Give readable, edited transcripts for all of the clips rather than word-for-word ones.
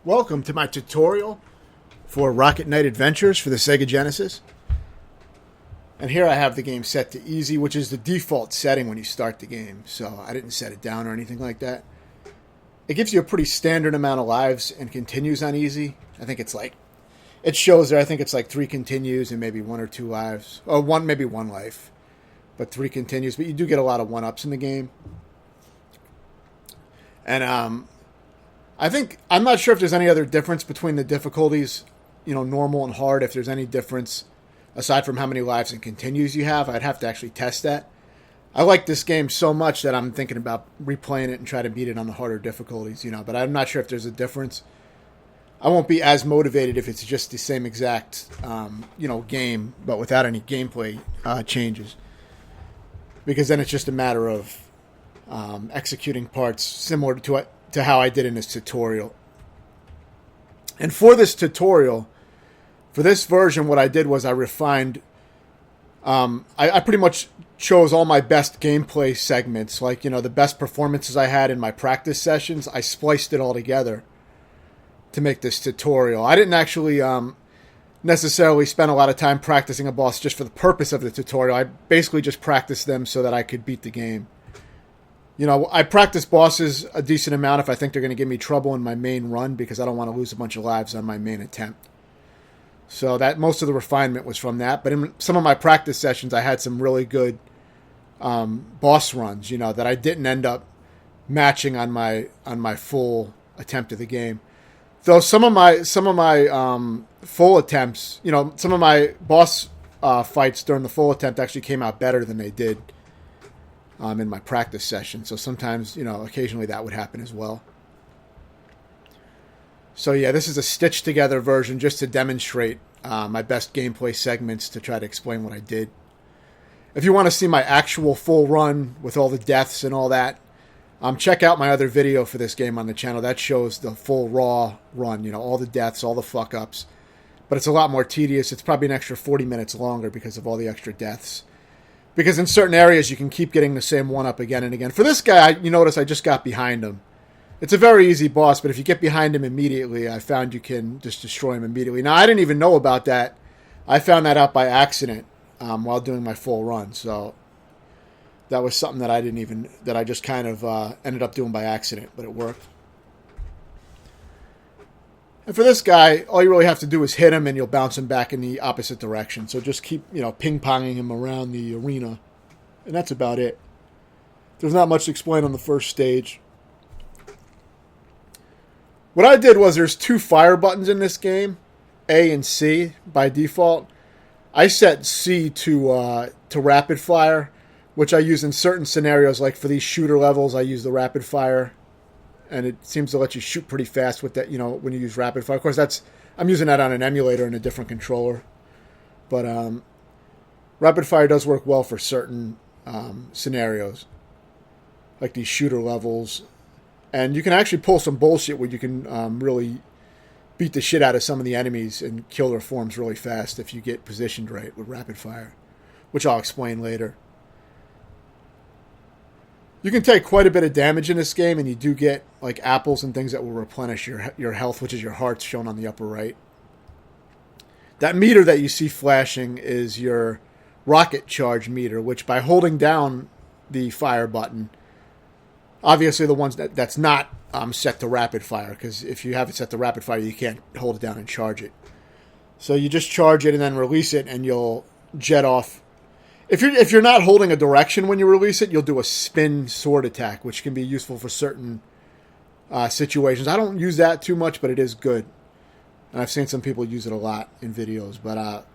Welcome to my tutorial for Rocket Knight Adventures for the Sega Genesis. And here I have the game set to easy, which is the default setting when you start the game. So I didn't set it down or anything like that. It gives you a pretty standard amount of lives and continues on easy. I think it's like, it shows there, I think it's like 3 continues and maybe 1 or 2 lives. Or maybe 1 life. But 3 continues. But you do get a lot of 1-ups in the game. And I'm not sure if there's any other difference between the difficulties, normal and hard. If there's any difference aside from how many lives and continues you have, I'd have to actually test that. I like this game so much that I'm thinking about replaying it and try to beat it on the harder difficulties, but I'm not sure if there's a difference. I won't be as motivated if it's just the same exact, game, but without any gameplay changes. Because then it's just a matter of executing parts similar to how I did in this tutorial. And for this tutorial, for this version, what I did was I refined, I pretty much chose all my best gameplay segments, like, the best performances I had in my practice sessions. I spliced it all together to make this tutorial. I didn't actually necessarily spend a lot of time practicing a boss just for the purpose of the tutorial. I basically just practiced them so that I could beat the game. I practice bosses a decent amount if I think they're going to give me trouble in my main run because I don't want to lose a bunch of lives on my main attempt. So that most of the refinement was from that. But in some of my practice sessions, I had some really good boss runs, that I didn't end up matching on my full attempt of the game. Though some of my full attempts, some of my boss fights during the full attempt actually came out better than they did in my practice session. So sometimes, occasionally that would happen as well. So yeah, this is a stitched together version just to demonstrate my best gameplay segments to try to explain what I did. If you want to see my actual full run with all the deaths and all that, check out my other video for this game on the channel. That shows the full raw run, all the deaths, all the fuck-ups. But it's a lot more tedious. It's probably an extra 40 minutes longer because of all the extra deaths. Because in certain areas, you can keep getting the same 1-up again and again. For this guy, you notice I just got behind him. It's a very easy boss, but if you get behind him immediately, I found you can just destroy him immediately. Now, I didn't even know about that. I found that out by accident while doing my full run. So that was something that I just kind of ended up doing by accident, but it worked. And for this guy, all you really have to do is hit him and you'll bounce him back in the opposite direction. So just keep, ping-ponging him around the arena. And that's about it. There's not much to explain on the first stage. What I did was there's 2 fire buttons in this game, A and C by default. I set C to rapid fire, which I use in certain scenarios, like for these shooter levels, I use the rapid fire. And it seems to let you shoot pretty fast with that, when you use rapid fire. Of course, I'm using that on an emulator and a different controller. But rapid fire does work well for certain scenarios, like these shooter levels. And you can actually pull some bullshit where you can really beat the shit out of some of the enemies and kill their forms really fast if you get positioned right with rapid fire, which I'll explain later. You can take quite a bit of damage in this game, and you do get like apples and things that will replenish your health, which is your hearts shown on the upper right. That meter that you see flashing is your rocket charge meter, which by holding down the fire button, obviously the ones that's not set to rapid fire, because if you have it set to rapid fire, you can't hold it down and charge it. So you just charge it and then release it, and you'll jet off. If you're not holding a direction when you release it, you'll do a spin sword attack, which can be useful for certain situations. I don't use that too much, but it is good. And I've seen some people use it a lot in videos. But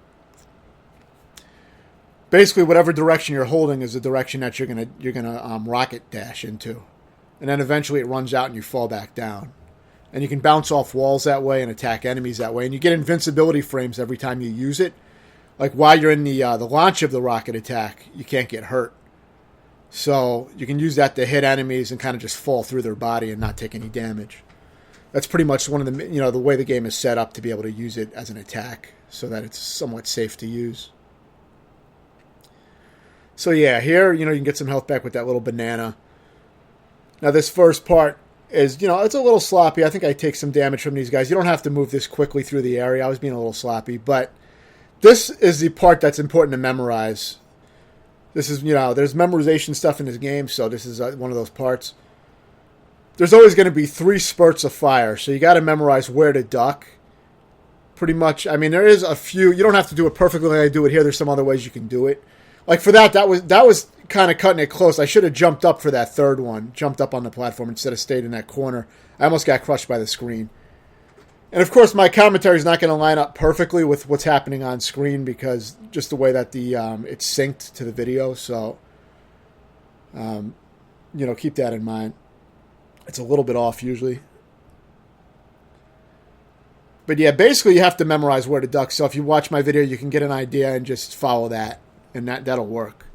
basically, whatever direction you're holding is the direction that you're gonna rocket dash into, and then eventually it runs out and you fall back down. And you can bounce off walls that way and attack enemies that way. And you get invincibility frames every time you use it. Like while you're in the launch of the rocket attack, you can't get hurt. So you can use that to hit enemies and kind of just fall through their body and not take any damage. That's pretty much one of the, the way the game is set up to be able to use it as an attack so that it's somewhat safe to use. So yeah, here, you can get some health back with that little banana. Now this first part, is, it's a little sloppy. I think I take some damage from these guys. You don't have to move this quickly through the area. I was being a little sloppy, but this is the part that's important to memorize. This is, there's memorization stuff in this game, so this is one of those parts. There's always going to be 3 spurts of fire, so you got to memorize where to duck. Pretty much, I mean, there is a few. You don't have to do it perfectly like I do it here. There's some other ways you can do it. Like for that was kind of cutting it close. I should have jumped up for that third one, jumped up on the platform instead of stayed in that corner. I almost got crushed by the screen. And of course, my commentary is not going to line up perfectly with what's happening on screen because just the way that it's synced to the video. So, keep that in mind. It's a little bit off usually. But yeah, basically you have to memorize where to duck. So if you watch my video, you can get an idea and just follow that, and that'll work.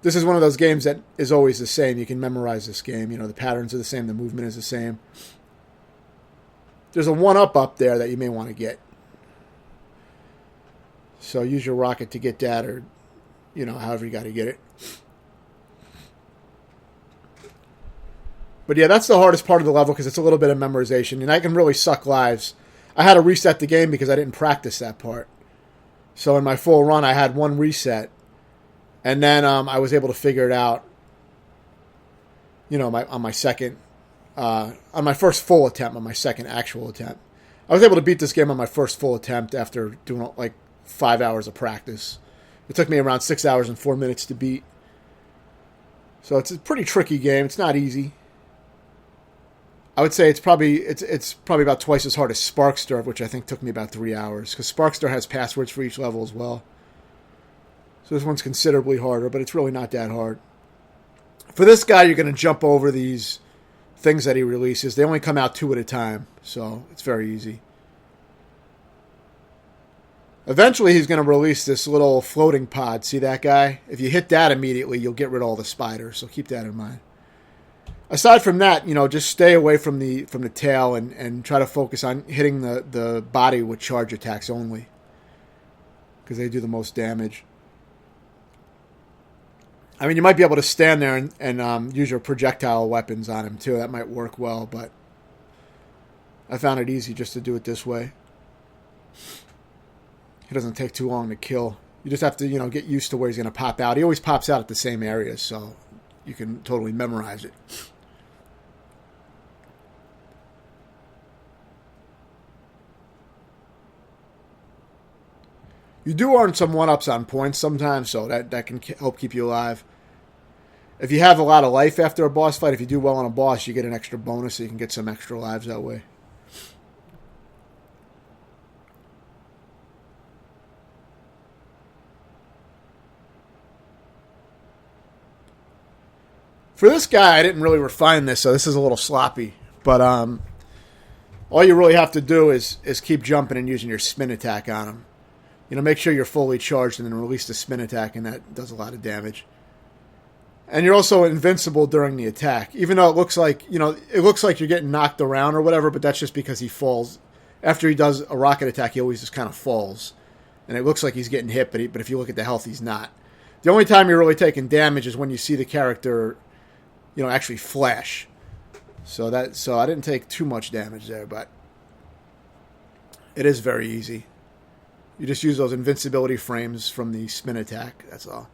This is one of those games that is always the same. You can memorize this game. The patterns are the same. The movement is the same. There's a 1-up up there that you may want to get. So use your rocket to get that, or, however you got to get it. But yeah, that's the hardest part of the level because it's a little bit of memorization, and I can really suck lives. I had to reset the game because I didn't practice that part. So in my full run, I had 1 reset. And then I was able to figure it out, on my second, on my first full attempt, on my second actual attempt. I was able to beat this game on my first full attempt after doing like 5 hours of practice. It took me around 6 hours and 4 minutes to beat. So it's a pretty tricky game. It's not easy. I would say it's probably about twice as hard as Sparkster, which I think took me about 3 hours. Because Sparkster has passwords for each level as well. So this one's considerably harder, but it's really not that hard. For this guy, you're going to jump over these things that he releases. They only come out 2 at a time, so it's very easy. Eventually, he's going to release this little floating pod. See that guy? If you hit that immediately, you'll get rid of all the spiders, so keep that in mind. Aside from that, just stay away from the tail and try to focus on hitting the body with charge attacks only. Because they do the most damage. I mean, you might be able to stand there and use your projectile weapons on him, too. That might work well, but I found it easy just to do it this way. It doesn't take too long to kill. You just have to, get used to where he's going to pop out. He always pops out at the same areas, so you can totally memorize it. You do earn some 1-ups on points sometimes, so that can help keep you alive. If you have a lot of life after a boss fight, if you do well on a boss, you get an extra bonus, so you can get some extra lives that way. For this guy, I didn't really refine this, so this is a little sloppy. But all you really have to do is keep jumping and using your spin attack on him. Make sure you're fully charged and then release the spin attack, and that does a lot of damage. And you're also invincible during the attack, even though it looks like you're getting knocked around or whatever, but that's just because he falls. After he does a rocket attack, he always just kind of falls. And it looks like he's getting hit, but if you look at the health, he's not. The only time you're really taking damage is when you see the character, actually flash. So I didn't take too much damage there, but it is very easy. You just use those invincibility frames from the spin attack. That's all.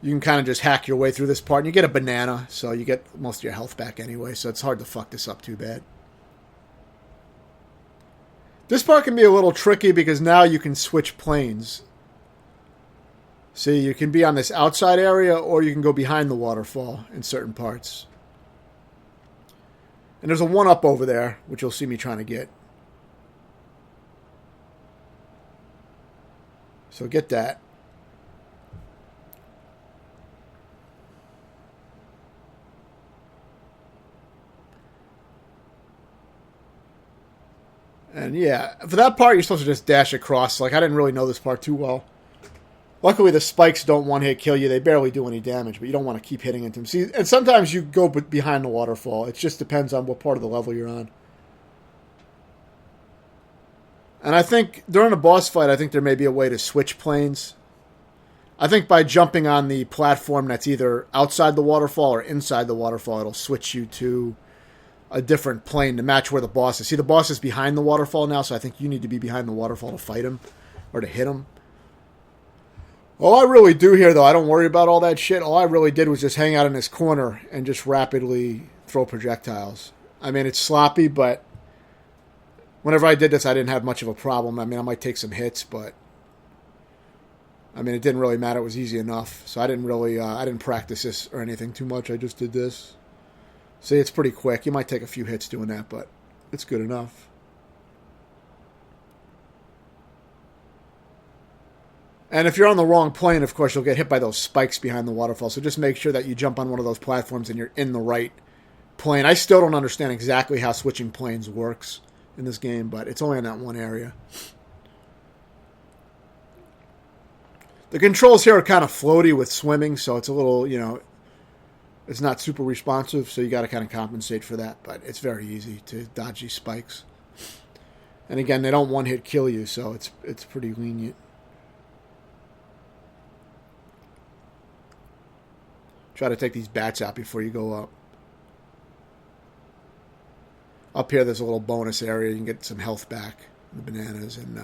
You can kind of just hack your way through this part. And you get a banana, so you get most of your health back anyway. So it's hard to fuck this up too bad. This part can be a little tricky because now you can switch planes. See, you can be on this outside area or you can go behind the waterfall in certain parts. And there's a 1-up over there, which you'll see me trying to get. So get that. And yeah, for that part, you're supposed to just dash across. Like, I didn't really know this part too well. Luckily, the spikes don't one-hit kill you. They barely do any damage, but you don't want to keep hitting into them. See, and sometimes you go behind the waterfall. It just depends on what part of the level you're on. And I think during a boss fight, I think there may be a way to switch planes. I think by jumping on the platform that's either outside the waterfall or inside the waterfall, it'll switch you to a different plane to match where the boss is. See, the boss is behind the waterfall now, so I think you need to be behind the waterfall to fight him or to hit him. All I really do here, though, I don't worry about all that shit. All I really did was just hang out in this corner and just rapidly throw projectiles. I mean, it's sloppy, but whenever I did this, I didn't have much of a problem. I mean, I might take some hits, but I mean, it didn't really matter. It was easy enough. So I didn't really, I didn't practice this or anything too much. I just did this. See, it's pretty quick. You might take a few hits doing that, but it's good enough. And if you're on the wrong plane, of course, you'll get hit by those spikes behind the waterfall. So just make sure that you jump on one of those platforms and you're in the right plane. I still don't understand exactly how switching planes works in this game, but it's only in that one area. The controls here are kind of floaty with swimming, so it's a little, you know, it's not super responsive, so you got to kind of compensate for that, but it's very easy to dodge these spikes. And again, they don't one-hit kill you, so it's pretty lenient. Try to take these bats out before you go up. Up here, there's a little bonus area. You can get some health back, the bananas, and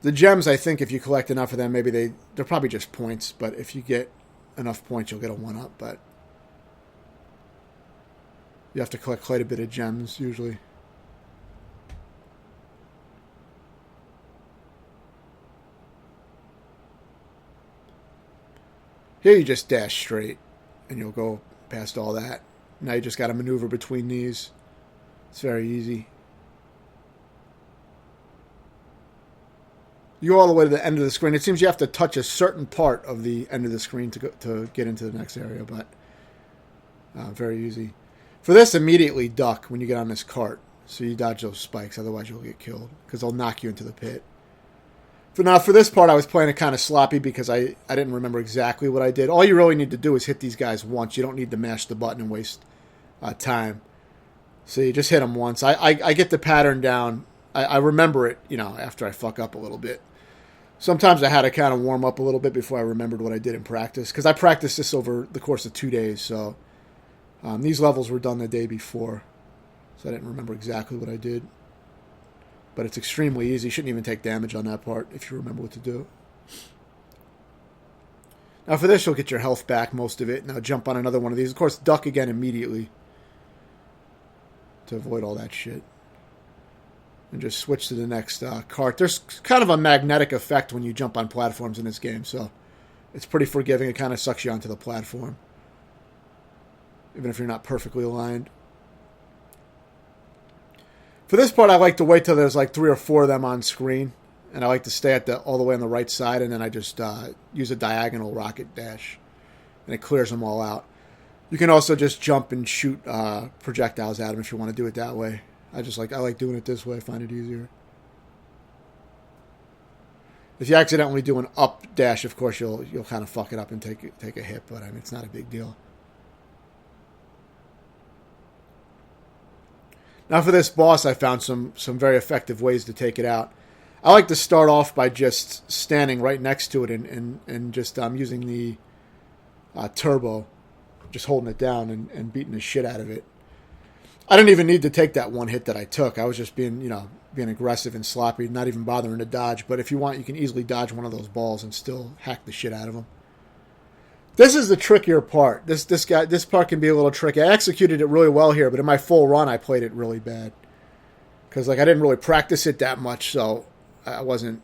the gems, I think if you collect enough of them, maybe they're probably just points, but if you get enough points, you'll get a 1-up, but you have to collect quite a bit of gems, usually. Here you just dash straight, and you'll go past all that. Now you just got to maneuver between these. It's very easy. You go all the way to the end of the screen. It seems you have to touch a certain part of the end of the screen to get into the next area, but very easy. For this, immediately duck when you get on this cart, so you dodge those spikes. Otherwise, you'll get killed because they'll knock you into the pit. For this part, I was playing it kind of sloppy because I didn't remember exactly what I did. All you really need to do is hit these guys once. You don't need to mash the button and waste time. So you just hit them once. I get the pattern down. I remember it, you know, after I fuck up a little bit. Sometimes I had to kind of warm up a little bit before I remembered what I did in practice. Because I practiced this over the course of 2 days. So these levels were done the day before. So I didn't remember exactly what I did. But it's extremely easy. You shouldn't even take damage on that part if you remember what to do. Now for this, you'll get your health back, most of it. Now jump on another one of these. Of course, duck again immediately to avoid all that shit. And just switch to the next cart. There's kind of a magnetic effect when you jump on platforms in this game, so it's pretty forgiving. It kind of sucks you onto the platform, even if you're not perfectly aligned. For this part, I like to wait till there's like 3 or 4 of them on screen, and I like to stay at all the way on the right side, and then I just use a diagonal rocket dash, and it clears them all out. You can also just jump and shoot projectiles at them if you want to do it that way. I like doing it this way. I find it easier. If you accidentally do an up dash, of course you'll kind of fuck it up and take a hit, but I mean it's not a big deal. Now for this boss, I found some very effective ways to take it out. I like to start off by just standing right next to it and just using the turbo, just holding it down and beating the shit out of it. I didn't even need to take that one hit that I took. I was just being aggressive and sloppy, not even bothering to dodge. But if you want, you can easily dodge one of those balls and still hack the shit out of them. This is the trickier part. This part can be a little tricky. I executed it really well here, but in my full run, I played it really bad because I didn't really practice it that much, so I wasn't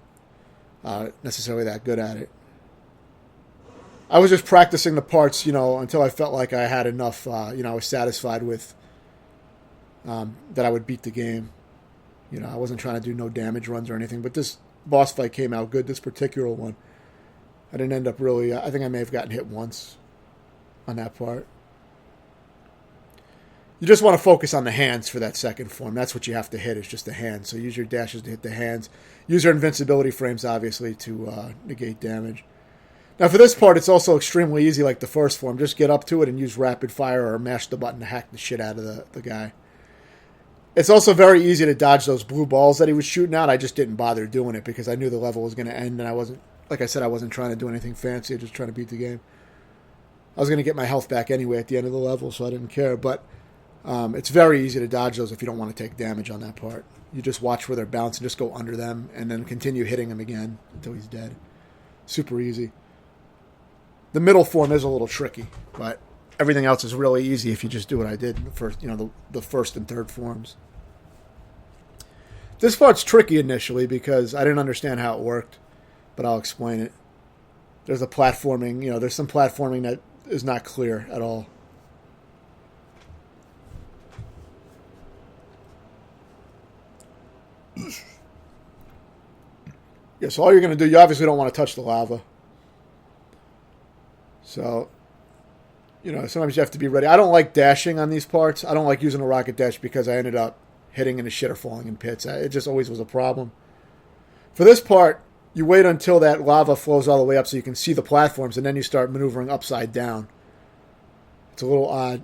necessarily that good at it. I was just practicing the parts, until I felt like I had enough. I was satisfied with that I would beat the game. I wasn't trying to do no damage runs or anything, but this boss fight came out good. This particular one, I didn't end up really. I think I may have gotten hit once on that part. You just want to focus on the hands for that second form. That's what you have to hit, is just the hands. So use your dashes to hit the hands. Use your invincibility frames, obviously, to negate damage. Now, for this part, it's also extremely easy, like the first form. Just get up to it and use rapid fire or mash the button to hack the shit out of the guy. It's also very easy to dodge those blue balls that he was shooting out. I just didn't bother doing it because I knew the level was going to end and I wasn't like I said, I wasn't trying to do anything fancy. I was just trying to beat the game. I was going to get my health back anyway at the end of the level, so I didn't care. But it's very easy to dodge those if you don't want to take damage on that part. You just watch where they're bouncing, just go under them, and then continue hitting him again until he's dead. Super easy. The middle form is a little tricky, but everything else is really easy if you just do what I did in the first, the first and third forms. This part's tricky initially because I didn't understand how it worked, but I'll explain it. There's a platforming, there's some platforming that is not clear at all. Yeah, so all you're going to do, you obviously don't want to touch the lava. So, sometimes you have to be ready. I don't like dashing on these parts. I don't like using a rocket dash because I ended up hitting into shit or falling in pits. It just always was a problem. For this part, you wait until that lava flows all the way up so you can see the platforms, and then you start maneuvering upside down. It's a little odd.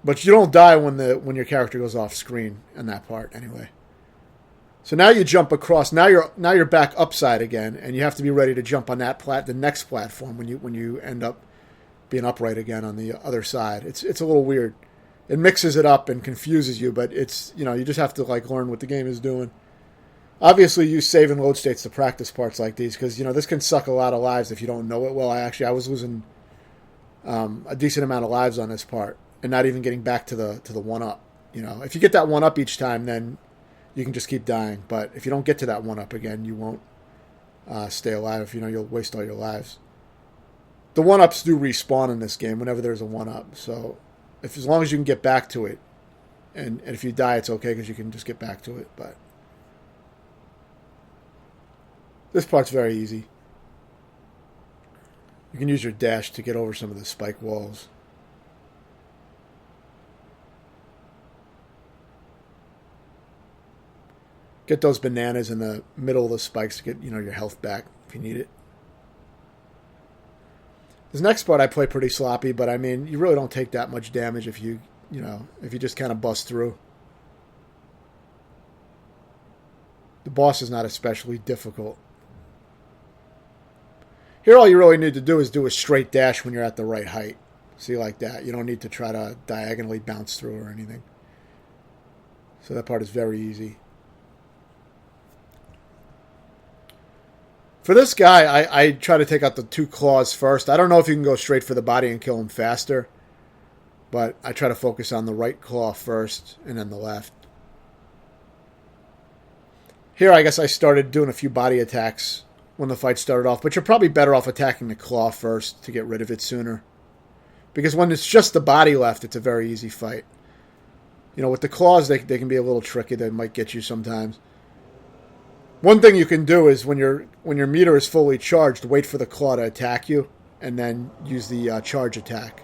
But you don't die when your character goes off screen in that part anyway. So now you jump across. Now you're back upside again, and you have to be ready to jump on the next platform when you end up being upright again on the other side. It's a little weird. It mixes it up and confuses you, but it's you just have to learn what the game is doing. Obviously, use save and load states to practice parts like these because this can suck a lot of lives if you don't know it well. I was losing a decent amount of lives on this part and not even getting back to the 1-up. If you get that 1-up each time, then you can just keep dying. But if you don't get to that 1-up again, you won't stay alive. You'll waste all your lives. The 1-ups do respawn in this game whenever there's a 1-up. So as long as you can get back to it, and if you die, it's okay because you can just get back to it. But this part's very easy. You can use your dash to get over some of the spike walls. Get those bananas in the middle of the spikes to get, your health back if you need it. This next part I play pretty sloppy, but you really don't take that much damage if you just kind of bust through. The boss is not especially difficult. Here all you really need to do is do a straight dash when you're at the right height. See, like that. You don't need to try to diagonally bounce through or anything. So that part is very easy. For this guy, I try to take out the 2 claws first. I don't know if you can go straight for the body and kill him faster, but I try to focus on the right claw first and then the left. Here, I guess I started doing a few body attacks when the fight started off, but you're probably better off attacking the claw first to get rid of it sooner. Because when it's just the body left, it's a very easy fight. With the claws, they can be a little tricky. They might get you sometimes. One thing you can do is when your meter is fully charged, wait for the claw to attack you, and then use the charge attack.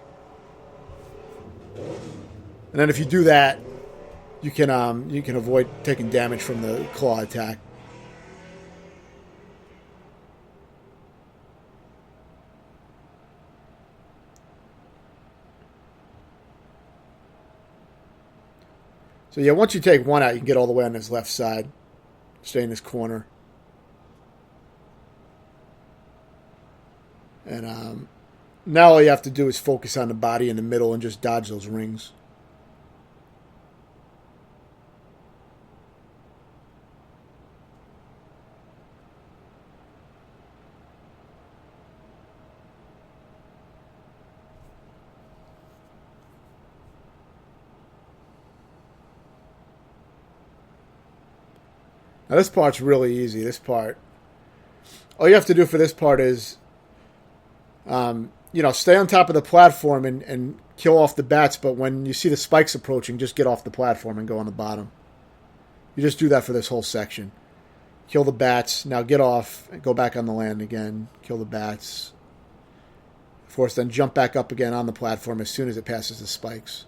And then if you do that, you can avoid taking damage from the claw attack. So yeah, once you take one out, you can get all the way on this left side. Stay in this corner. And now all you have to do is focus on the body in the middle and just dodge those rings. Now this part's really easy. This part, all you have to do for this part is, stay on top of the platform and kill off the bats. But when you see the spikes approaching, just get off the platform and go on the bottom. You just do that for this whole section. Kill the bats. Now get off and go back on the land again. Kill the bats. Of course, then jump back up again on the platform as soon as it passes the spikes.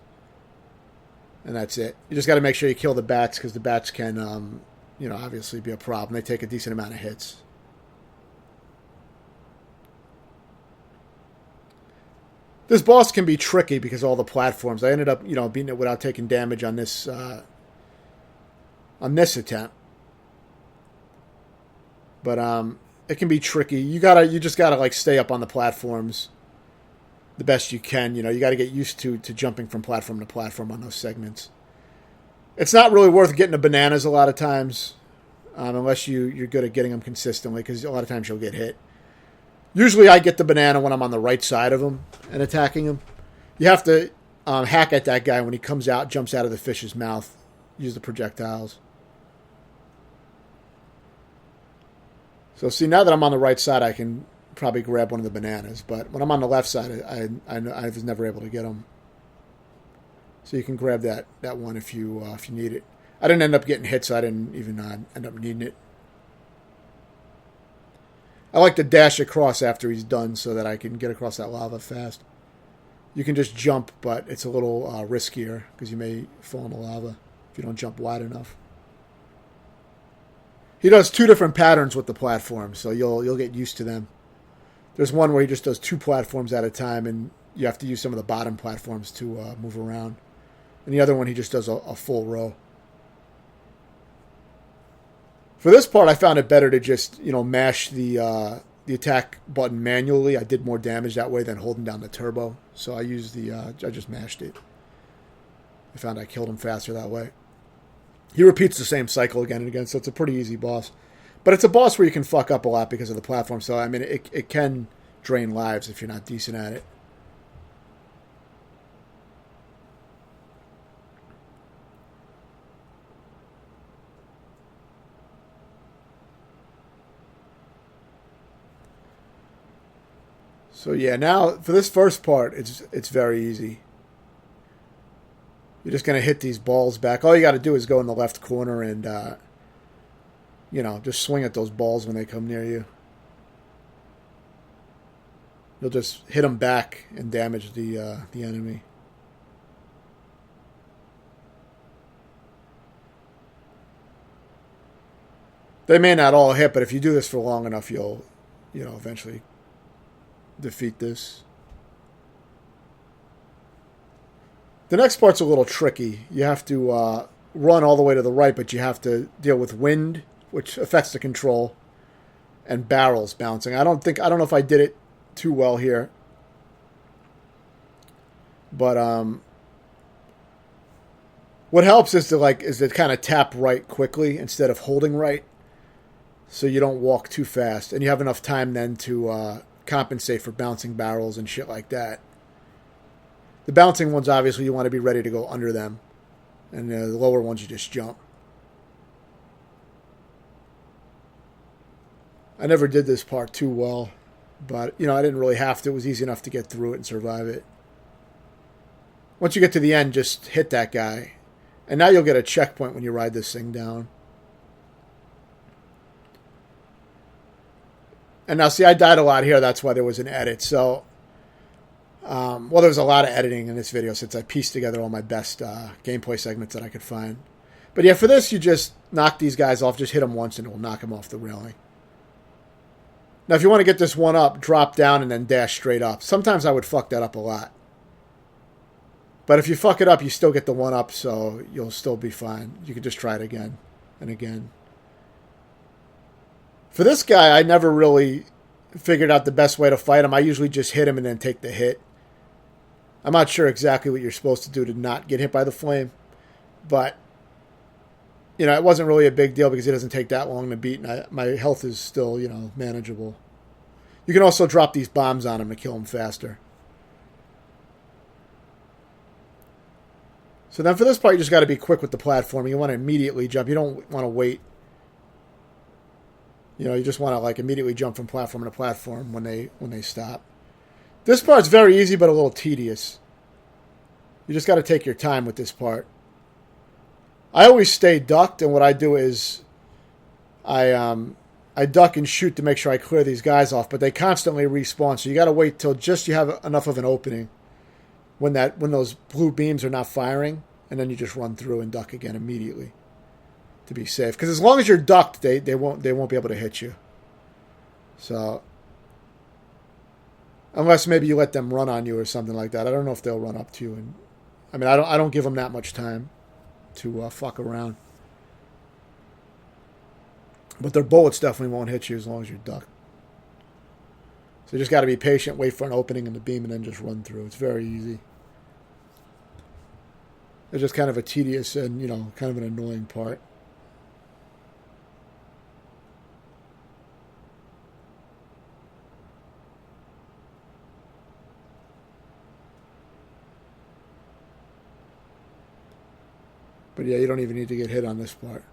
And that's it. You just got to make sure you kill the bats because the bats can, obviously be a problem. They take a decent amount of hits. This boss can be tricky because of all the platforms. I ended up, beating it without taking damage on this attempt. But it can be tricky. You just gotta like stay up on the platforms the best you can. You got to get used to jumping from platform to platform on those segments. It's not really worth getting the bananas a lot of times, unless you're good at getting them consistently, because a lot of times you'll get hit. Usually I get the banana when I'm on the right side of him and attacking him. You have to hack at that guy when he jumps out of the fish's mouth. Use the projectiles. So see, now that I'm on the right side, I can probably grab one of the bananas. But when I'm on the left side, I was never able to get them. So you can grab that one if you need it. I didn't end up getting hit, so I didn't even end up needing it. I like to dash across after he's done so that I can get across that lava fast. You can just jump, but it's a little riskier because you may fall in the lava if you don't jump wide enough. He does 2 different patterns with the platforms, so you'll get used to them. There's one where he just does 2 platforms at a time, and you have to use some of the bottom platforms to move around. And the other one, he just does a full row. For this part, I found it better to just mash the attack button manually. I did more damage that way than holding down the turbo, so I just mashed it. I found I killed him faster that way. He repeats the same cycle again and again, so it's a pretty easy boss. But it's a boss where you can fuck up a lot because of the platform, so I mean, it can drain lives if you're not decent at it. So yeah, now for this first part, it's very easy. You're just going to hit these balls back. All you got to do is go in the left corner and, just swing at those balls when they come near you. You'll just hit them back and damage the enemy. They may not all hit, but if you do this for long enough, you'll, eventually defeat this. The next part's a little tricky. You have to run all the way to the right, but you have to deal with wind, which affects the control, and barrels bouncing. I don't know if I did it too well here, but what helps is to kind of tap right quickly instead of holding right, so you don't walk too fast, and you have enough time then to compensate for bouncing barrels and shit like that. The bouncing ones, obviously, you want to be ready to go under them. And the lower ones, you just jump. I never did this part too well. But, I didn't really have to. It was easy enough to get through it and survive it. Once you get to the end, just hit that guy. And now you'll get a checkpoint when you ride this thing down. And now, see, I died a lot here. That's why there was an edit. So... there was a lot of editing in this video since I pieced together all my best gameplay segments that I could find. But yeah, for this, you just knock these guys off. Just hit them once and it will knock them off the railing. Now, if you want to get this one up, drop down and then dash straight up. Sometimes I would fuck that up a lot. But if you fuck it up, you still get the one up, so you'll still be fine. You can just try it again and again. For this guy, I never really figured out the best way to fight him. I usually just hit him and then take the hit. I'm not sure exactly what you're supposed to do to not get hit by the flame, but, it wasn't really a big deal because it doesn't take that long to beat, and my health is still, manageable. You can also drop these bombs on him to kill him faster. So then for this part, you just got to be quick with the platforming. You want to immediately jump. You don't want to wait. You just want to, immediately jump from platform to platform when they stop. This part's very easy, but a little tedious. You just got to take your time with this part. I always stay ducked, and what I do is I duck and shoot to make sure I clear these guys off, but they constantly respawn, so you got to wait till just you have enough of an opening when those blue beams are not firing, and then you just run through and duck again immediately to be safe. Because as long as you're ducked, they won't be able to hit you. So... unless maybe you let them run on you or something like that. I don't know if they'll run up to you. And I don't give them that much time to fuck around. But their bullets definitely won't hit you as long as you're ducked. So you just got to be patient, wait for an opening in the beam, and then just run through. It's very easy. It's just kind of a tedious and, kind of an annoying part. But yeah, you don't even need to get hit on this part.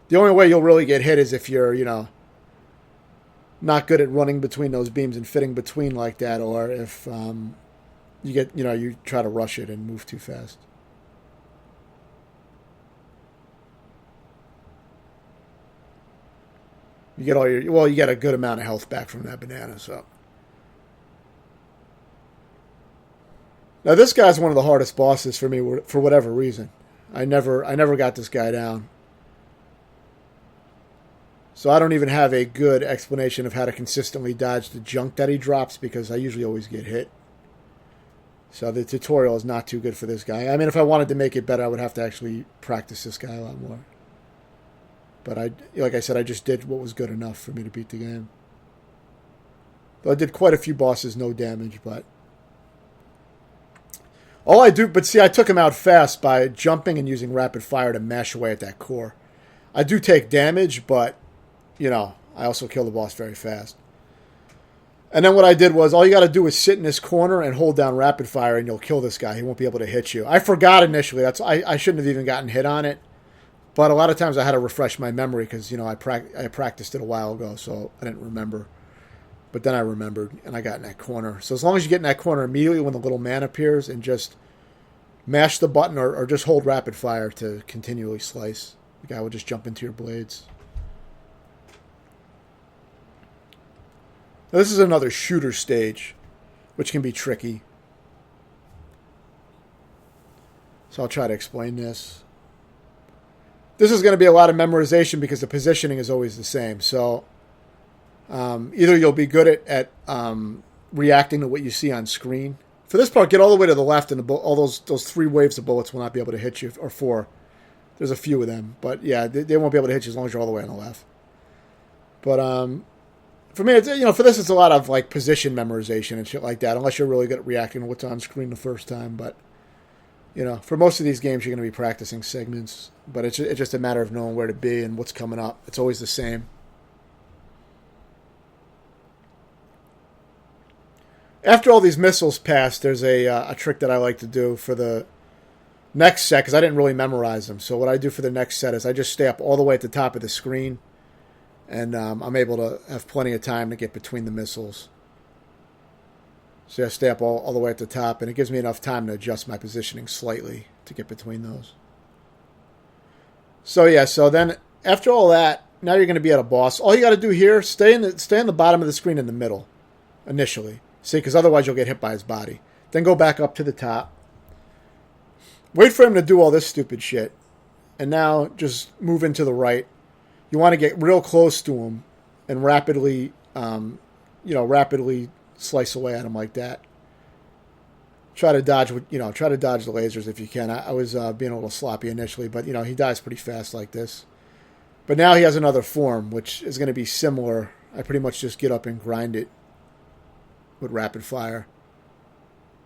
The only way you'll really get hit is if you're, not good at running between those beams and fitting between like that, or if you get, you try to rush it and move too fast. You get you get a good amount of health back from that banana, so. Now this guy's one of the hardest bosses for me for whatever reason. I never got this guy down. So I don't even have a good explanation of how to consistently dodge the junk that he drops, because I usually always get hit. So the tutorial is not too good for this guy. I mean, if I wanted to make it better, I would have to actually practice this guy a lot more. But like I said, I just did what was good enough for me to beat the game. Though I did quite a few bosses, no damage, but... But see, I took him out fast by jumping and using rapid fire to mash away at that core. I do take damage, but, I also kill the boss very fast. And then what I did was, all you got to do is sit in this corner and hold down rapid fire, and you'll kill this guy. He won't be able to hit you. I forgot initially. I shouldn't have even gotten hit on it. But a lot of times I had to refresh my memory because, I practiced it a while ago, so I didn't remember. But then I remembered, and I got in that corner. So as long as you get in that corner immediately when the little man appears and just mash the button or just hold rapid fire to continually slice, the guy will just jump into your blades. Now, this is another shooter stage, which can be tricky. So I'll try to explain this. This is going to be a lot of memorization because the positioning is always the same. So either you'll be good at reacting to what you see on screen. For this part, get all the way to the left, and all those 3 waves of bullets will not be able to hit you, or 4. There's a few of them, but yeah, they won't be able to hit you as long as you're all the way on the left. But for me, it's, for this, it's a lot of like position memorization and shit like that, unless you're really good at reacting to what's on screen the first time. But for most of these games, you're going to be practicing segments, but it's just a matter of knowing where to be and what's coming up. It's always the same. After all these missiles pass, there's a trick that I like to do for the next set, because I didn't really memorize them. So what I do for the next set is I just stay up all the way at the top of the screen, and I'm able to have plenty of time to get between the missiles. So I stay up all the way at the top, and it gives me enough time to adjust my positioning slightly to get between those. So yeah, so then after all that, now you're going to be at a boss. All you got to do here, stay in the bottom of the screen in the middle, initially. See, because otherwise you'll get hit by his body. Then go back up to the top. Wait for him to do all this stupid shit. And now just move into the right. You want to get real close to him and rapidly slice away at him like that. Try to dodge the lasers if you can. I was being a little sloppy initially, but he dies pretty fast like this. But now he has another form, which is going to be similar. I pretty much just get up and grind it with rapid fire.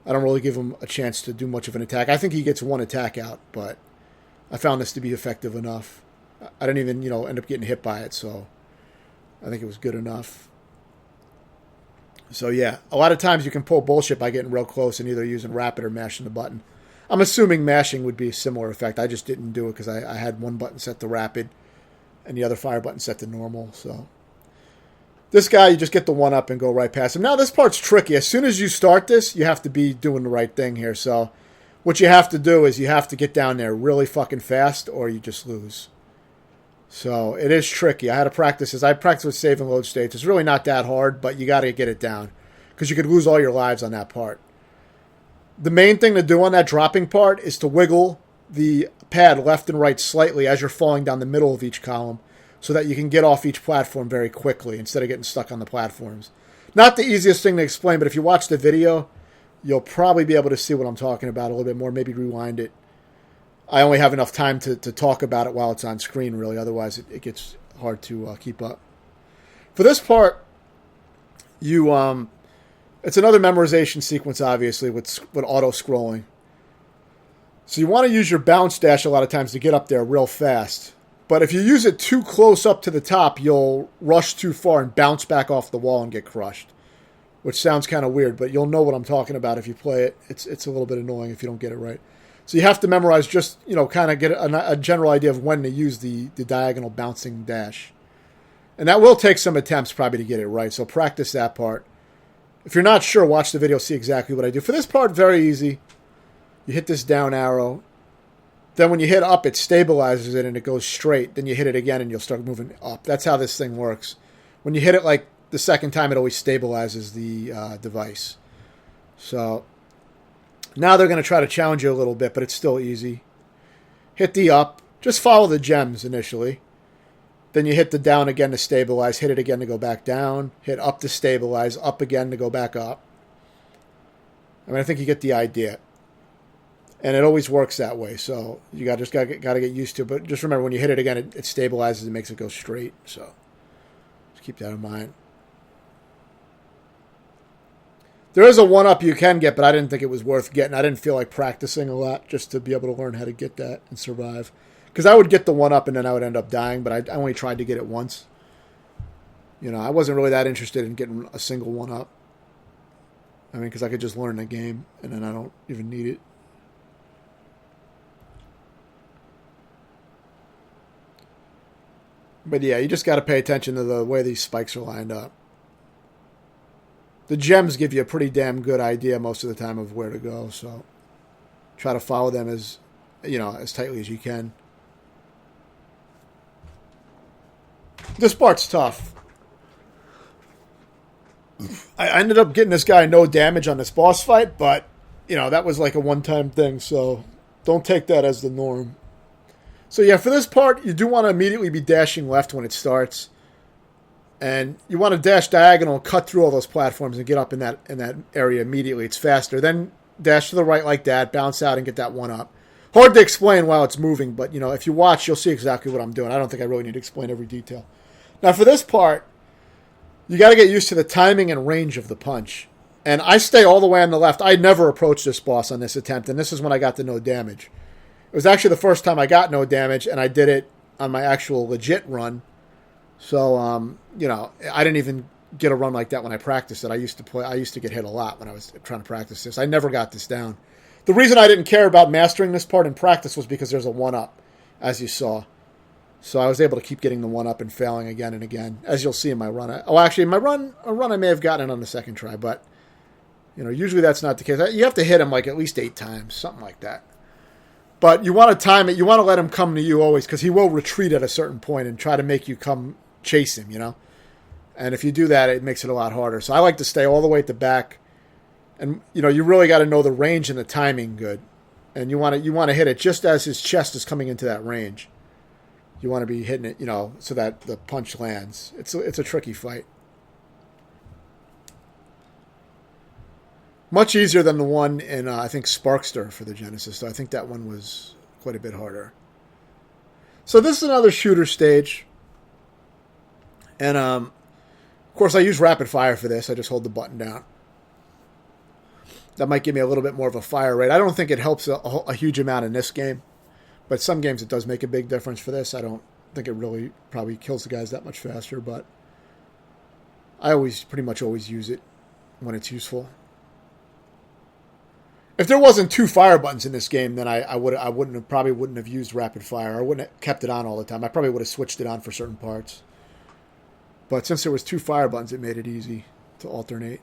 I don't really give him a chance to do much of an attack. I think he gets 1 attack out, but I found this to be effective enough. I didn't even, end up getting hit by it, so I think it was good enough. So yeah, a lot of times you can pull bullshit by getting real close and either using rapid or mashing the button. I'm assuming mashing would be a similar effect. I just didn't do it because I had one button set to rapid and the other fire button set to normal, so... This guy, you just get the 1-up and go right past him. Now, this part's tricky. As soon as you start this, you have to be doing the right thing here. So, what you have to do is you have to get down there really fucking fast or you just lose. So, it is tricky. I had to practice this. I practiced with save and load states. It's really not that hard, but you got to get it down because you could lose all your lives on that part. The main thing to do on that dropping part is to wiggle the pad left and right slightly as you're falling down the middle of each column, so that you can get off each platform very quickly instead of getting stuck on the platforms. Not the easiest thing to explain, but if you watch the video, you'll probably be able to see what I'm talking about a little bit more. Maybe rewind it. I only have enough time to talk about it while it's on screen, really. Otherwise, it gets hard to keep up. For this part, you it's another memorization sequence, obviously, with auto scrolling. So you want to use your bounce dash a lot of times to get up there real fast. But if you use it too close up to the top, you'll rush too far and bounce back off the wall and get crushed. Which sounds kind of weird, but you'll know what I'm talking about if you play it. It's a little bit annoying if you don't get it right. So you have to memorize just, kind of get a general idea of when to use the diagonal bouncing dash. And that will take some attempts probably to get it right, so practice that part. If you're not sure, watch the video, see exactly what I do. For this part, very easy. You hit this down arrow. Then when you hit up, it stabilizes it and it goes straight. Then you hit it again and you'll start moving up. That's how this thing works. When you hit it like the second time, it always stabilizes the device. So now they're going to try to challenge you a little bit, but it's still easy. Hit the up. Just follow the gems initially. Then you hit the down again to stabilize. Hit it again to go back down. Hit up to stabilize. Up again to go back up. I think you get the idea. And it always works that way, so you got to get used to it. But just remember, when you hit it again, it stabilizes and makes it go straight. So just keep that in mind. There is a 1-up you can get, but I didn't think it was worth getting. I didn't feel like practicing a lot just to be able to learn how to get that and survive. Because I would get the 1-up and then I would end up dying, but I only tried to get it once. I wasn't really that interested in getting a single 1-up. Because I could just learn the game, and then I don't even need it. But yeah, you just got to pay attention to the way these spikes are lined up. The gems give you a pretty damn good idea most of the time of where to go, so try to follow them as tightly as you can. This part's tough. I ended up getting this guy no damage on this boss fight, but that was like a one-time thing, so don't take that as the norm. So yeah, for this part, you do want to immediately be dashing left when it starts. And you want to dash diagonal and cut through all those platforms and get up in that area immediately. It's faster. Then dash to the right like that, bounce out and get that 1-up. Hard to explain while it's moving, but if you watch, you'll see exactly what I'm doing. I don't think I really need to explain every detail. Now for this part, you got to get used to the timing and range of the punch. And I stay all the way on the left. I never approached this boss on this attempt, and this is when I got the no damage. It was actually the first time I got no damage, and I did it on my actual legit run. So, I didn't even get a run like that when I practiced it. I used to get hit a lot when I was trying to practice this. I never got this down. The reason I didn't care about mastering this part in practice was because there's a 1-up, as you saw. So I was able to keep getting the 1-up and failing again and again, as you'll see in my run. In my run I may have gotten it on the second try, but, usually that's not the case. You have to hit him like at least 8 times, something like that. But you want to time it. You want to let him come to you always, because he will retreat at a certain point and try to make you come chase him, And if you do that, it makes it a lot harder. So I like to stay all the way at the back. And, you really got to know the range and the timing good. And you want to hit it just as his chest is coming into that range. You want to be hitting it, so that the punch lands. It's a tricky fight. Much easier than the one in, I think, Sparkster for the Genesis. So I think that one was quite a bit harder. So this is another shooter stage. And, of course, I use rapid fire for this. I just hold the button down. That might give me a little bit more of a fire rate. I don't think it helps a huge amount in this game. But some games it does make a big difference for this. I don't think it really probably kills the guys that much faster. But I pretty much always use it when it's useful. If there wasn't 2 fire buttons in this game, then I probably wouldn't have used rapid fire. I wouldn't have kept it on all the time. I probably would have switched it on for certain parts. But since there was 2 fire buttons, it made it easy to alternate.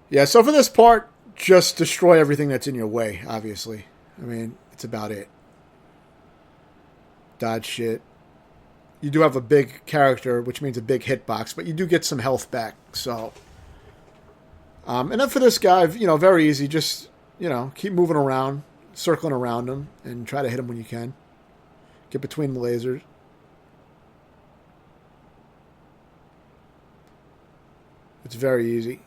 Yeah, so for this part, just destroy everything that's in your way, obviously. It's about it. Dodge shit. You do have a big character, which means a big hitbox, but you do get some health back, so... and then for this guy, very easy. Just, keep moving around, circling around him, and try to hit him when you can. Get between the lasers. It's very easy.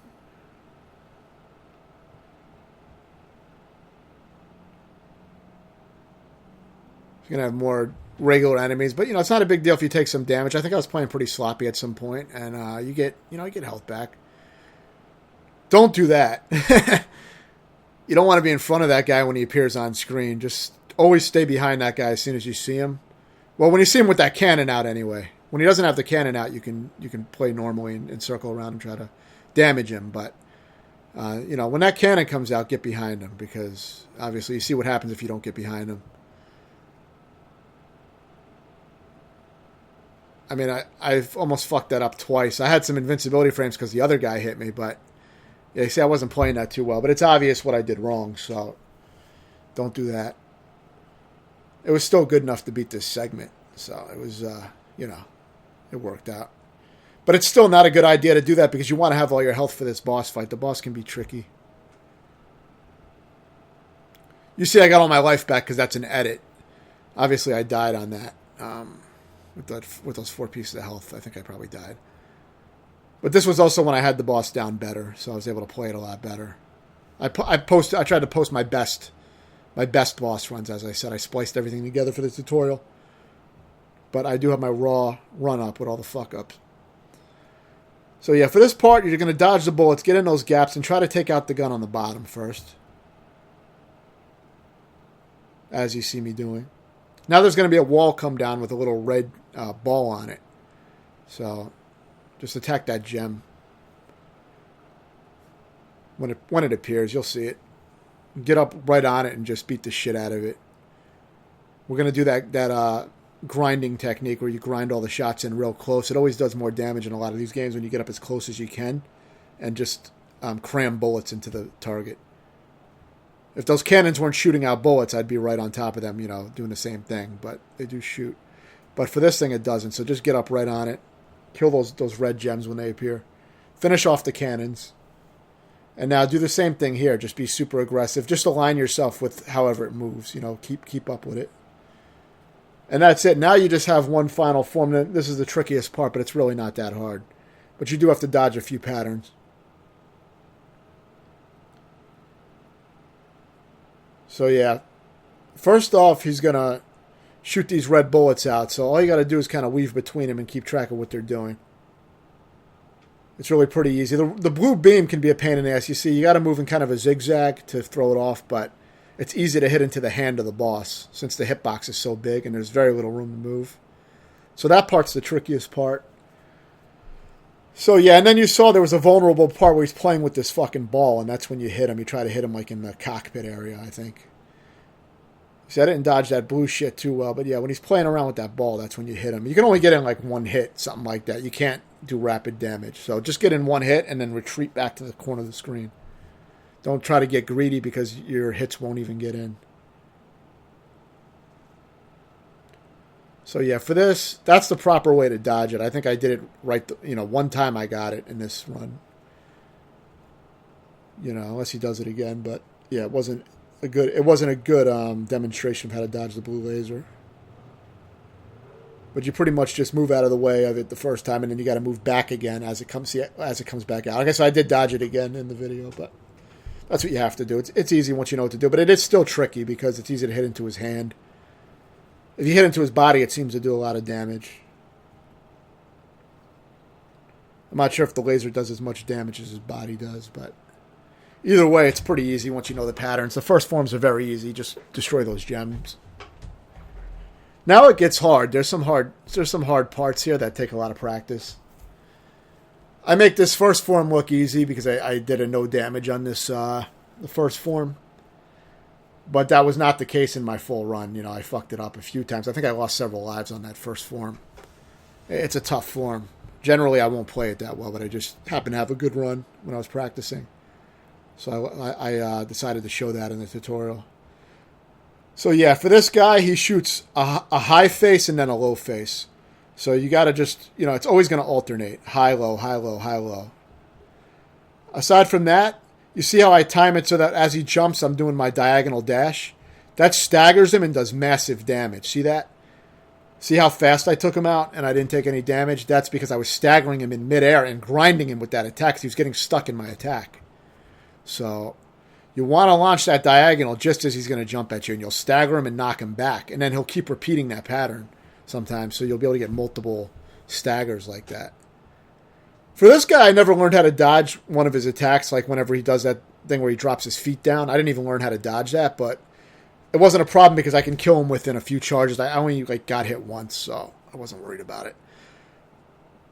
You're going to have more regular enemies. But, it's not a big deal if you take some damage. I think I was playing pretty sloppy at some point, and you get health back. Don't do that. You don't want to be in front of that guy when he appears on screen. Just always stay behind that guy as soon as you see him. Well, when you see him with that cannon out anyway. When he doesn't have the cannon out, you can play normally and circle around and try to damage him. But, when that cannon comes out, get behind him, because obviously you see what happens if you don't get behind him. I mean, I've almost fucked that up twice. I had some invincibility frames because the other guy hit me, but yeah, you see, I wasn't playing that too well. But it's obvious what I did wrong, so don't do that. It was still good enough to beat this segment, so it was, it worked out. But it's still not a good idea to do that because you want to have all your health for this boss fight. The boss can be tricky. You see, I got all my life back because that's an edit. Obviously, I died on that. With those 4 pieces of health, I think I probably died. But this was also when I had the boss down better, so I was able to play it a lot better. I tried to post my best boss runs, as I said. I spliced everything together for the tutorial. But I do have my raw run up with all the fuck ups. So yeah, for this part, you're going to dodge the bullets, get in those gaps, and try to take out the gun on the bottom first. As you see me doing. Now there's going to be a wall come down with a little red ball on it. So just attack that gem. When it appears, you'll see it. Get up right on it and just beat the shit out of it. We're going to do that grinding technique where you grind all the shots in real close. It always does more damage in a lot of these games when you get up as close as you can and just cram bullets into the target. If those cannons weren't shooting out bullets, I'd be right on top of them, doing the same thing. But they do shoot. But for this thing, it doesn't. So just get up right on it. Kill those red gems when they appear. Finish off the cannons. And now do the same thing here. Just be super aggressive. Just align yourself with however it moves. Keep up with it. And that's it. Now you just have one final form. This is the trickiest part, but it's really not that hard. But you do have to dodge a few patterns. So yeah, first off, he's going to shoot these red bullets out. So all you got to do is kind of weave between them and keep track of what they're doing. It's really pretty easy. The blue beam can be a pain in the ass. You see, you got to move in kind of a zigzag to throw it off, but it's easy to hit into the hand of the boss since the hitbox is so big and there's very little room to move. So that part's the trickiest part. So yeah, and then you saw there was a vulnerable part where he's playing with this fucking ball, and that's when you hit him. You try to hit him like in the cockpit area, I think. See, I didn't dodge that blue shit too well, but yeah, when he's playing around with that ball, that's when you hit him. You can only get in like one hit, something like that. You can't do rapid damage. So just get in one hit and then retreat back to the corner of the screen. Don't try to get greedy because your hits won't even get in. So yeah, for this, that's the proper way to dodge it. I think I did it right, one time I got it in this run. Unless he does it again, but yeah, it wasn't a good demonstration of how to dodge the blue laser. But you pretty much just move out of the way of it the first time, and then you got to move back again as it comes back out. I guess I did dodge it again in the video, but that's what you have to do. It's easy once you know what to do, but it is still tricky because it's easy to hit into his hand. If you hit into his body, it seems to do a lot of damage. I'm not sure if the laser does as much damage as his body does, but either way, it's pretty easy once you know the patterns. The first forms are very easy. Just destroy those gems. Now it gets hard. There's some hard parts here that take a lot of practice. I make this first form look easy because I did a no damage on this the first form. But that was not the case in my full run. I fucked it up a few times. I think I lost several lives on that first form. It's a tough form. Generally, I won't play it that well, but I just happened to have a good run when I was practicing. So I decided to show that in the tutorial. So yeah, for this guy, he shoots a high face and then a low face. So you got to just, it's always going to alternate. High, low, high, low, high, low. Aside from that, you see how I time it so that as he jumps, I'm doing my diagonal dash? That staggers him and does massive damage. See that? See how fast I took him out and I didn't take any damage? That's because I was staggering him in midair and grinding him with that attack because he was getting stuck in my attack. So You want to launch that diagonal just as he's going to jump at you, and you'll stagger him and knock him back. And then he'll keep repeating that pattern sometimes, so you'll be able to get multiple staggers like that. For this guy, I never learned how to dodge one of his attacks, like whenever he does that thing where he drops his feet down. I didn't even learn how to dodge that, but it wasn't a problem because I can kill him within a few charges. I only got hit once, so I wasn't worried about it.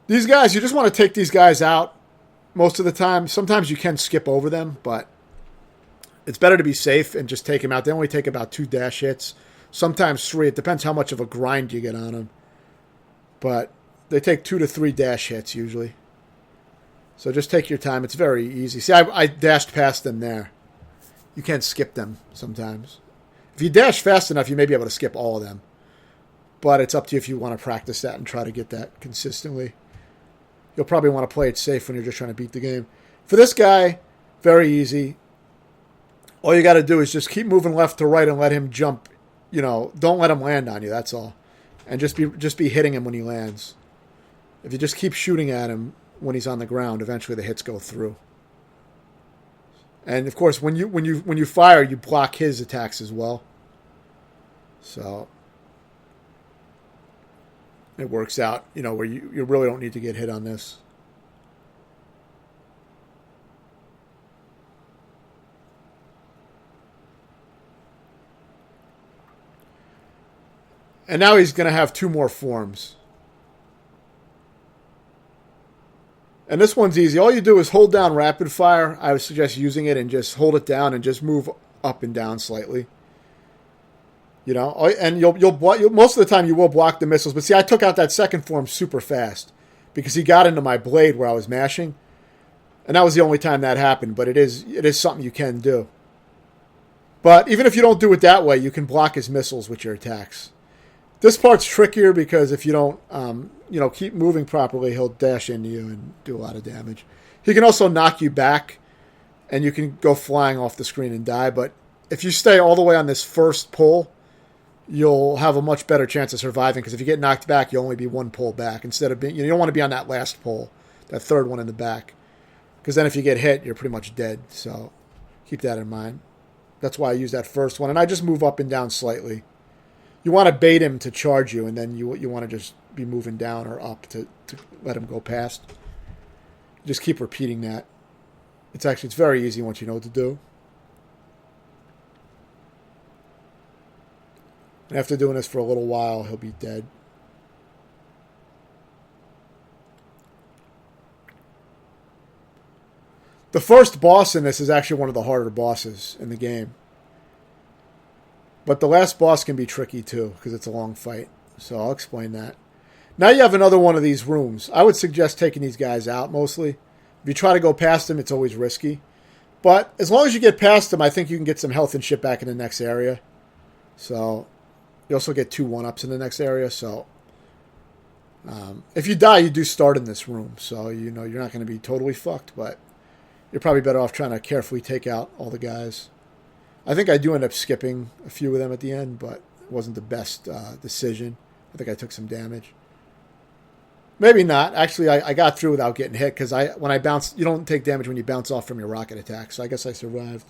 These guys, you just want to take these guys out most of the time. Sometimes you can skip over them, but it's better to be safe and just take them out. They only take about 2 dash hits, sometimes 3. It depends how much of a grind you get on them. But they take 2 to 3 dash hits usually. So just take your time. It's very easy. See, I dashed past them there. You can't skip them sometimes. If you dash fast enough, you may be able to skip all of them. But it's up to you if you want to practice that and try to get that consistently. You'll probably want to play it safe when you're just trying to beat the game. For this guy, very easy. All you got to do is just keep moving left to right and let him jump. Don't let him land on you, that's all. And just be hitting him when he lands. If you just keep shooting at him when he's on the ground, eventually the hits go through. And of course, when you fire, you block his attacks as well. So it works out, where you really don't need to get hit on this. And now he's going to have 2 more forms. And this one's easy. All you do is hold down rapid fire. I would suggest using it and just hold it down and just move up and down slightly. And you'll most of the time you will block the missiles. But see, I took out that second form super fast because he got into my blade where I was mashing. And that was the only time that happened. But it is something you can do. But even if you don't do it that way, you can block his missiles with your attacks. This part's trickier because if you don't, keep moving properly, he'll dash into you and do a lot of damage. He can also knock you back, and you can go flying off the screen and die. But if you stay all the way on this first pull, you'll have a much better chance of surviving. Because if you get knocked back, you'll only be 1 pull back instead of being. You don't want to be on that last pull, that third one in the back, because then if you get hit, you're pretty much dead. So keep that in mind. That's why I use that first one, and I just move up and down slightly. You want to bait him to charge you, and then you want to just be moving down or up to let him go past. Just keep repeating that. It's very easy once you know what to do. And after doing this for a little while, he'll be dead. The first boss in this is actually one of the harder bosses in the game. But the last boss can be tricky too, because it's a long fight. So I'll explain that. Now you have another one of these rooms. I would suggest taking these guys out mostly. If you try to go past them, it's always risky. But as long as you get past them, I think you can get some health and shit back in the next area. So you also get 2 1-ups in the next area. So if you die, you do start in this room. So you're not going to be totally fucked, but you're probably better off trying to carefully take out all the guys. I think I do end up skipping a few of them at the end, but it wasn't the best decision. I think I took some damage. Maybe not. Actually, I got through without getting hit because when I bounce, you don't take damage when you bounce off from your rocket attack. So I guess I survived.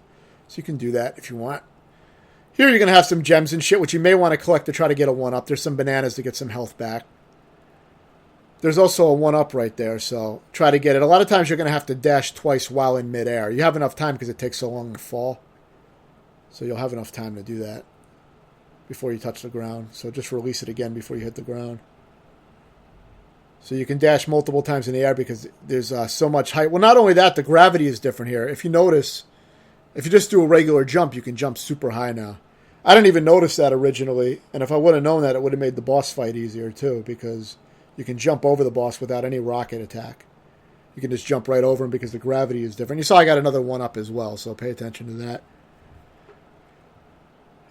So you can do that if you want. Here you're going to have some gems and shit, which you may want to collect to try to get a 1-up. There's some bananas to get some health back. There's also a 1-up right there, so try to get it. A lot of times you're going to have to dash twice while in midair. You have enough time because it takes so long to fall. So you'll have enough time to do that before you touch the ground. So just release it again before you hit the ground. So you can dash multiple times in the air because there's so much height. Well, not only that, the gravity is different here. If you notice, if you just do a regular jump, you can jump super high now. I didn't even notice that originally. And if I would have known that, it would have made the boss fight easier too, because you can jump over the boss without any rocket attack. You can just jump right over him because the gravity is different. You saw I got another 1-up as well, so pay attention to that.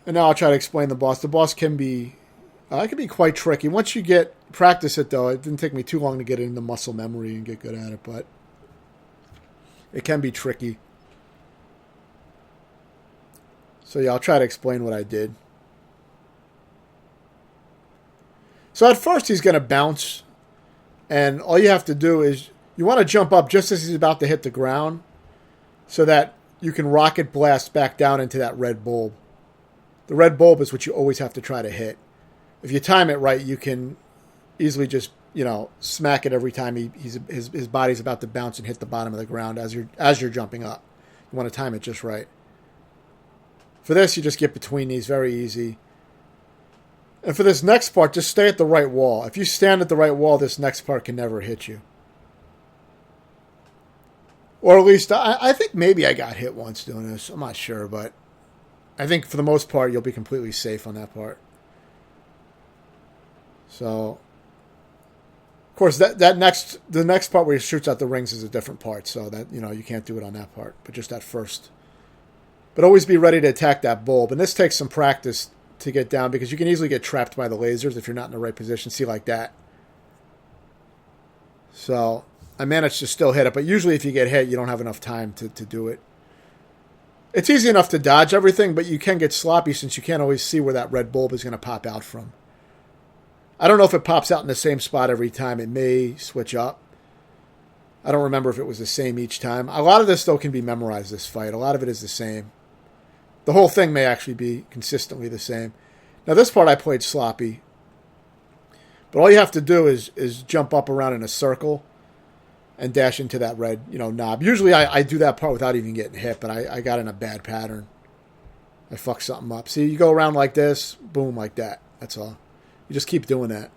And now I'll try to explain the boss. The boss can be quite tricky. Once you practice it, though, it didn't take me too long to get it in the muscle memory and get good at it, but it can be tricky. So yeah, I'll try to explain what I did. So at first he's going to bounce, and all you have to do is you want to jump up just as he's about to hit the ground so that you can rocket blast back down into that red bulb. The red bulb is what you always have to try to hit. If you time it right, you can easily just, smack it every time his body's about to bounce and hit the bottom of the ground as you're jumping up. You want to time it just right. For this, you just get between these, very easy. And for this next part, just stay at the right wall. If you stand at the right wall, this next part can never hit you. Or at least, I think maybe I got hit once doing this. I'm not sure, but I think for the most part, you'll be completely safe on that part. So, of course, the next part where he shoots out the rings is a different part. So that, you can't do it on that part, but just that first. But always be ready to attack that bulb. And this takes some practice to get down because you can easily get trapped by the lasers if you're not in the right position. See, like that. So I managed to still hit it, but usually if you get hit, you don't have enough time to do it. It's easy enough to dodge everything, but you can get sloppy since you can't always see where that red bulb is going to pop out from. I don't know if it pops out in the same spot every time. It may switch up. I don't remember if it was the same each time. A lot of this, though, can be memorized, this fight. A lot of it is the same. The whole thing may actually be consistently the same. Now, this part I played sloppy. But all you have to do is jump up around in a circle and dash into that red, knob. Usually I do that part without even getting hit, but I got in a bad pattern. I fucked something up. See, you go around like this, boom, like that. That's all. You just keep doing that.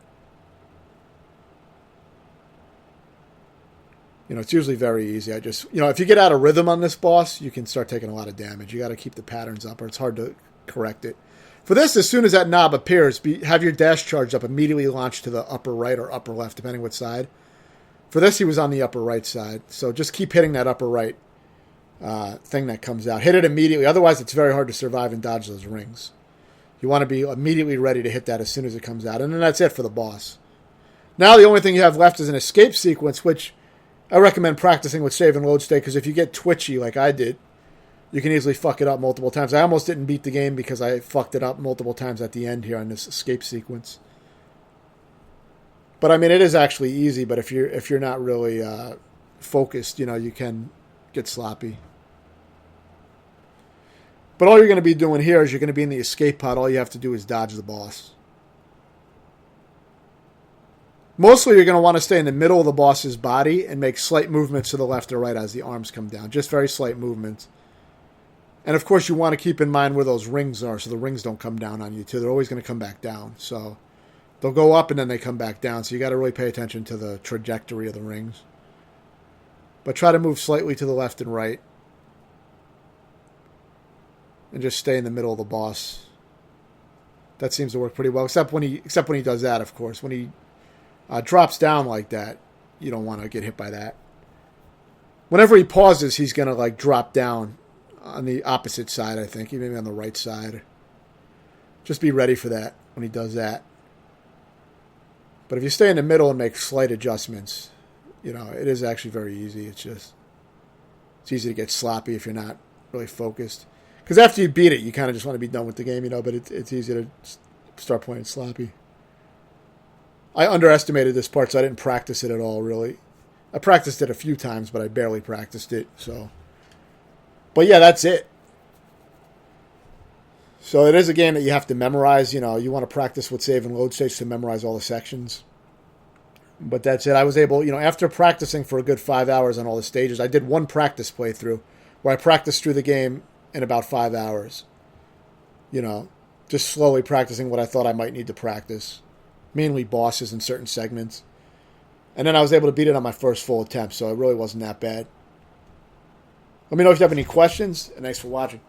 It's usually very easy. I just, if you get out of rhythm on this boss, you can start taking a lot of damage. You got to keep the patterns up or it's hard to correct it. For this, as soon as that knob appears, have your dash charged up, immediately launch to the upper right or upper left, depending what side. For this, he was on the upper right side. So just keep hitting that upper right thing that comes out. Hit it immediately. Otherwise, it's very hard to survive and dodge those rings. You want to be immediately ready to hit that as soon as it comes out. And then that's it for the boss. Now the only thing you have left is an escape sequence, which I recommend practicing with save and load state, because if you get twitchy like I did, you can easily fuck it up multiple times. I almost didn't beat the game because I fucked it up multiple times at the end here on this escape sequence. But I mean, it is actually easy, but if you're not really focused, you can get sloppy. But all you're going to be doing here is you're going to be in the escape pod. All you have to do is dodge the boss. Mostly you're going to want to stay in the middle of the boss's body and make slight movements to the left or right as the arms come down. Just very slight movements. And of course you want to keep in mind where those rings are so the rings don't come down on you too. They're always going to come back down. So they'll go up and then they come back down. So you got to really pay attention to the trajectory of the rings. But try to move slightly to the left and right. And just stay in the middle of the boss. That seems to work pretty well. Except when he does that, of course. When he drops down like that, you don't want to get hit by that. Whenever he pauses, he's going to drop down on the opposite side, I think. Maybe on the right side. Just be ready for that when he does that. But if you stay in the middle and make slight adjustments, it is actually very easy. It's easy to get sloppy if you're not really focused. Because after you beat it, you kind of just want to be done with the game, but it's easy to start playing sloppy. I underestimated this part, so I didn't practice it at all, really. I practiced it a few times, but I barely practiced it, so. But yeah, that's it. So it is a game that you have to memorize. You want to practice with save and load states to memorize all the sections. But that's it. I was able, after practicing for a good 5 hours on all the stages, I did one practice playthrough where I practiced through the game in about 5 hours. Just slowly practicing what I thought I might need to practice. Mainly bosses in certain segments. And then I was able to beat it on my first full attempt, so it really wasn't that bad. Let me know if you have any questions, and thanks for watching.